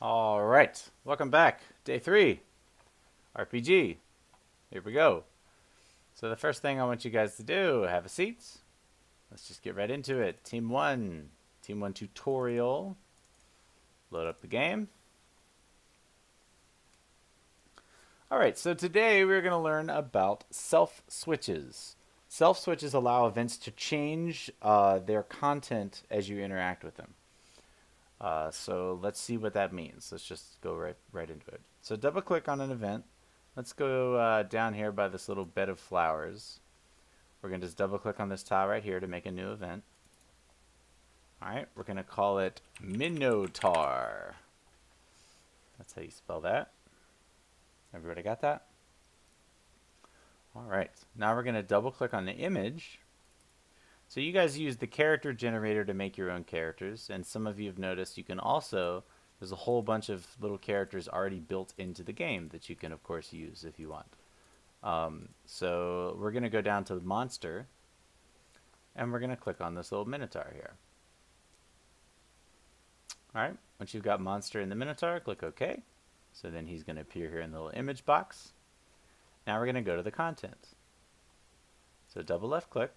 All right, welcome back. Day 3, RPG. Here we go. So the first thing I want you guys to do, have a seat. Let's just get right into it. Team 1. Team 1 tutorial. Load up the game. All right, so today we're going to learn about self switches. Self switches allow events to change their content as you interact with them. So let's see what that means. Let's just go right into it. So double click on an event. Let's go down here by this little bed of flowers. We're going to just double click on this tile right here to make a new event. Alright, we're going to call it Minotaur. That's how you spell that. Everybody got that? Alright, now we're going to double click on the image. So you guys use the character generator to make your own characters, and some of you have noticed you can also, there's a whole bunch of little characters already built into the game that you can of course use if you want. So we're going to go down to the monster, and we're going to click on this little Minotaur here. Alright, once you've got monster in the Minotaur, click OK. So then he's going to appear here in the little image box. Now we're going to go to the content. So double left click.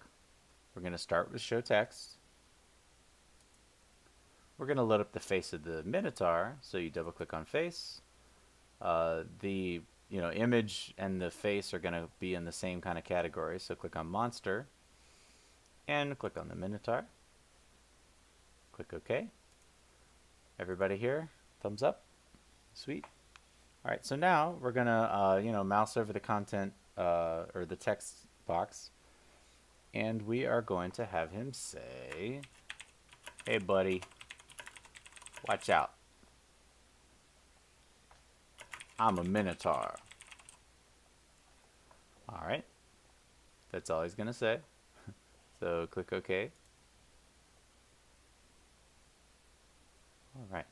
We're going to start with show text. We're going to load up the face of the Minotaur. So you double click on face. The image and the face are going to be in the same kind of category. So click on monster and click on the Minotaur. Click OK. Everybody here, thumbs up. Sweet. All right, so now we're gonna mouse over the content or the text box, and we are going to have him say, "Hey, buddy, watch out. I'm a Minotaur." All right, that's all he's gonna say. So click OK. All right.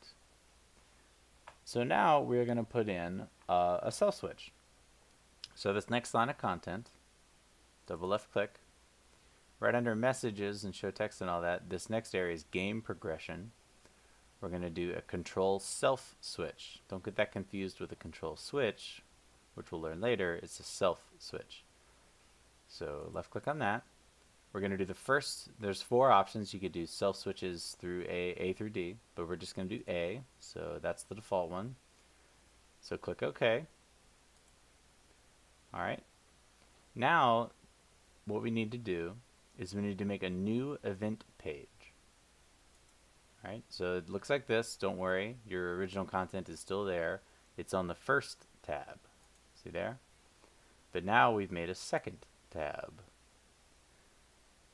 So now we're going to put in a self switch. So this next line of content, double left click, right under messages and show text and all that, this next area is game progression. We're going to do a control self switch. Don't get that confused with a control switch, which we'll learn later. It's a self switch. So left click on that. We're going to do the first, there's 4 options. You could do self switches through A through D, but we're just going to do A, so that's the default one. So click OK. Alright. Now, what we need to do is we need to make a new event page. Alright, so it looks like this. Don't worry, your original content is still there. It's on the first tab. See there? But now we've made a second tab.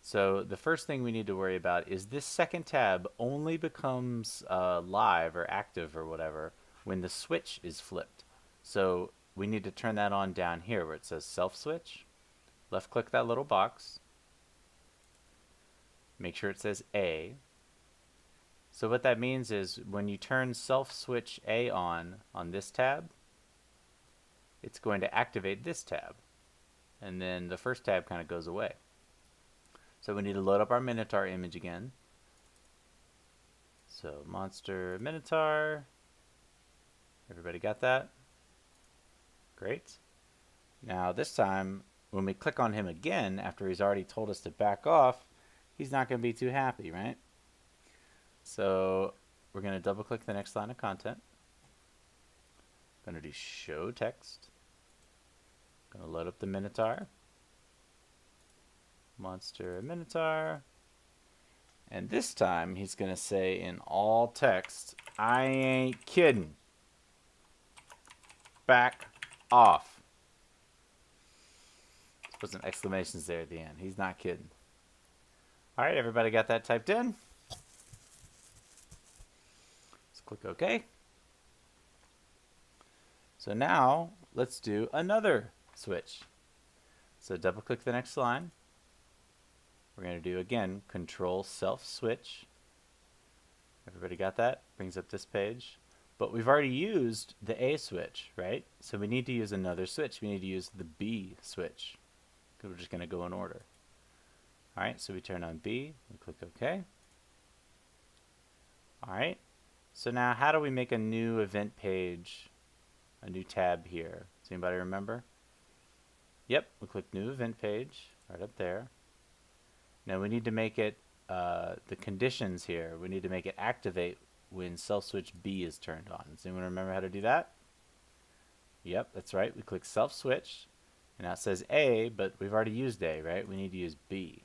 So the first thing we need to worry about is this second tab only becomes live or active or whatever when the switch is flipped. So we need to turn that on down here where it says self switch. Left click that little box. Make sure it says A. So what that means is when you turn self switch A on this tab, it's going to activate this tab. And then the first tab kind of goes away. So we need to load up our Minotaur image again. So monster Minotaur. Everybody got that? Great. Now this time, when we click on him again, after he's already told us to back off, he's not going to be too happy, right? So we're going to double click the next line of content. Going to do show text. Going to load up the Minotaur. Monster Minotaur. And this time he's going to say in all text, "I ain't kidding. Back off." Let's put some exclamations there at the end. He's not kidding. All right, everybody got that typed in? Let's click OK. So now let's do another switch. So double click the next line. We're going to do, again, control self switch. Everybody got that? Brings up this page. But we've already used the A switch, right? So we need to use another switch. We need to use the B switch, because we're just going to go in order. Alright, so we turn on B, we click OK. Alright, So now how do we make a new event page, a new tab here? Does anybody remember? Yep, we click new event page right up there. Now we need to make it, the conditions here, we need to make it activate when self switch B is turned on. Does anyone remember how to do that? Yep, that's right. We click self switch, and now it says A, but we've already used A, right? We need to use B.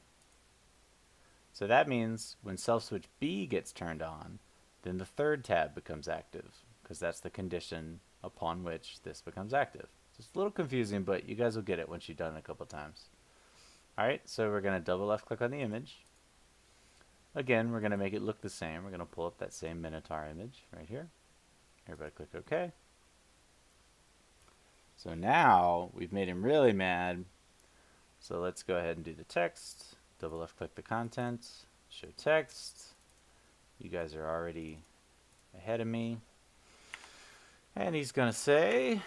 So that means when self switch B gets turned on, then the third tab becomes active, because that's the condition upon which this becomes active. So it's a little confusing, but you guys will get it once you've done it a couple times. Alright, so we're going to double left click on the image. Again, we're going to make it look the same. We're going to pull up that same Minotaur image right here. Everybody click OK. So now we've made him really mad. So let's go ahead and do the text. Double left click the content, show text. You guys are already ahead of me. And he's going to say,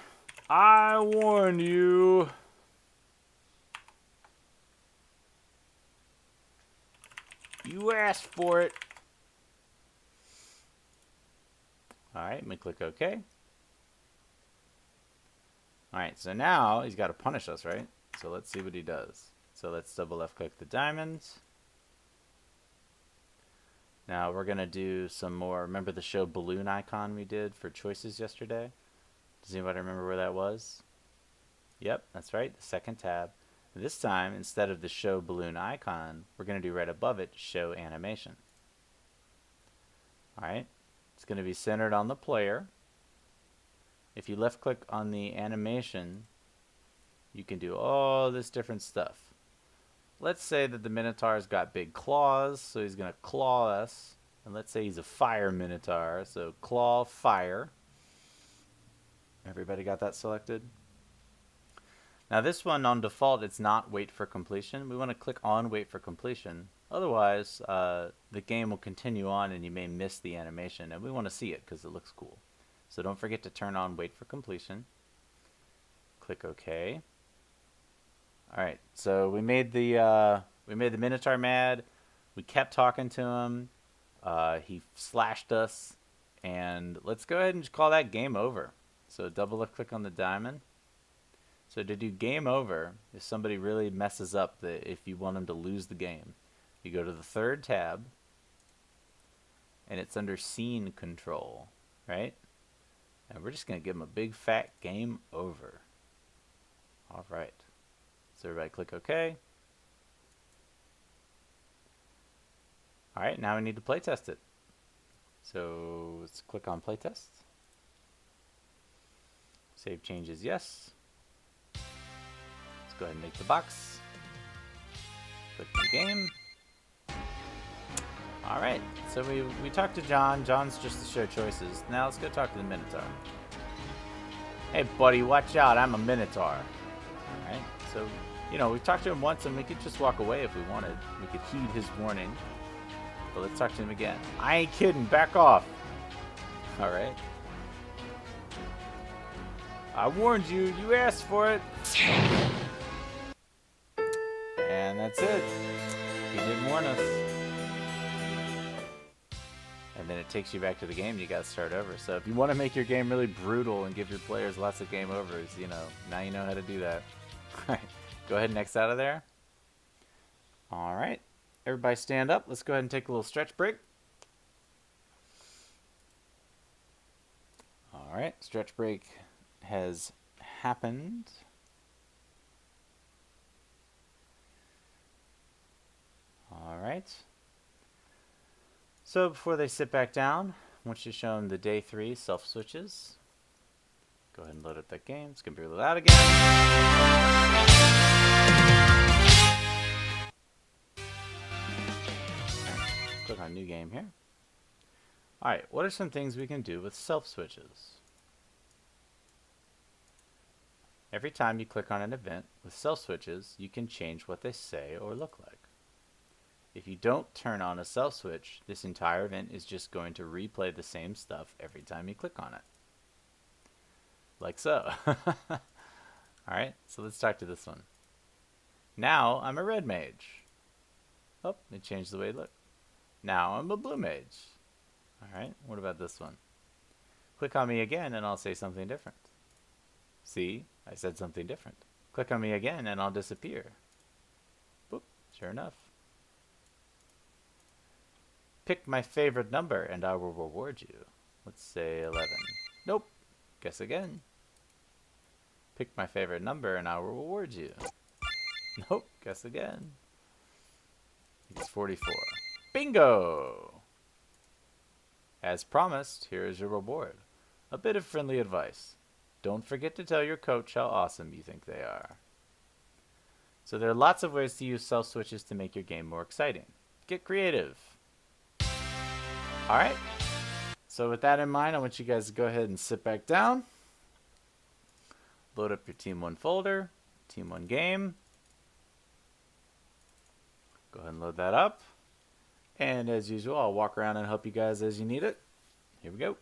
I warned you. You asked for it. Alright, let me click OK. Alright, so now he's got to punish us, right? So let's see what he does. So let's double left click the diamonds. Now we're going to do some more. Remember the show balloon icon we did for choices yesterday? Does anybody remember where that was? Yep, that's right, the second tab. This time, instead of the show balloon icon, we're going to do right above it, show animation. Alright, it's going to be centered on the player. If you left click on the animation, you can do all this different stuff. Let's say that the Minotaur's got big claws, so he's going to claw us. And let's say he's a fire Minotaur, so claw fire. Everybody got that selected? Now this one on default, it's not wait for completion. We want to click on wait for completion. Otherwise, the game will continue on and you may miss the animation. And we want to see it because it looks cool. So don't forget to turn on wait for completion. Click OK. Alright, so we made the Minotaur mad. We kept talking to him. He slashed us. And let's go ahead and just call that game over. So double left click on the diamond. So to do game over, if somebody really messes up, if you want them to lose the game, you go to the third tab, and it's under scene control, right? And we're just going to give them a big fat game over. All right. So everybody click OK. All right, now we need to play test it. So let's click on playtest. Save changes, yes. Let's go ahead and make the box. Click the game. Alright, so we talked to John. John's just to show choices. Now let's go talk to the Minotaur. Hey buddy, watch out, I'm a Minotaur. Alright, so, you know, we've talked to him once and we could just walk away if we wanted. We could heed his warning. But let's talk to him again. I ain't kidding, back off. Alright. I warned you, you asked for it. And that's it. He didn't warn us. And then it takes you back to the game, you gotta start over. So if you want to make your game really brutal and give your players lots of game overs, you know, now you know how to do that. Alright, go ahead and X out of there. Alright, everybody stand up. Let's go ahead and take a little stretch break. Alright, stretch break has happened. Alright. So before they sit back down, I want you to show them the day 3 self switches. Go ahead and load up that game. It's going to be loud again. Right. Click on new game here. Alright, what are some things we can do with self switches? Every time you click on an event with self switches, you can change what they say or look like. If you don't turn on a self switch, this entire event is just going to replay the same stuff every time you click on it. Like so. Alright, so let's talk to this one. Now I'm a red mage. Oh, it changed the way it looked. Now I'm a blue mage. Alright, what about this one? Click on me again and I'll say something different. See, I said something different. Click on me again and I'll disappear. Boop, sure enough. Pick my favorite number and I will reward you. Let's say 11. Nope. Guess again. Pick my favorite number and I will reward you. Nope. Guess again. It's 44. Bingo! As promised, here is your reward. A bit of friendly advice. Don't forget to tell your coach how awesome you think they are. So there are lots of ways to use self switches to make your game more exciting. Get creative. Alright. So with that in mind, I want you guys to go ahead and sit back down. Load up your Team 1 folder, Team 1 game. Go ahead and load that up. And as usual, I'll walk around and help you guys as you need it. Here we go.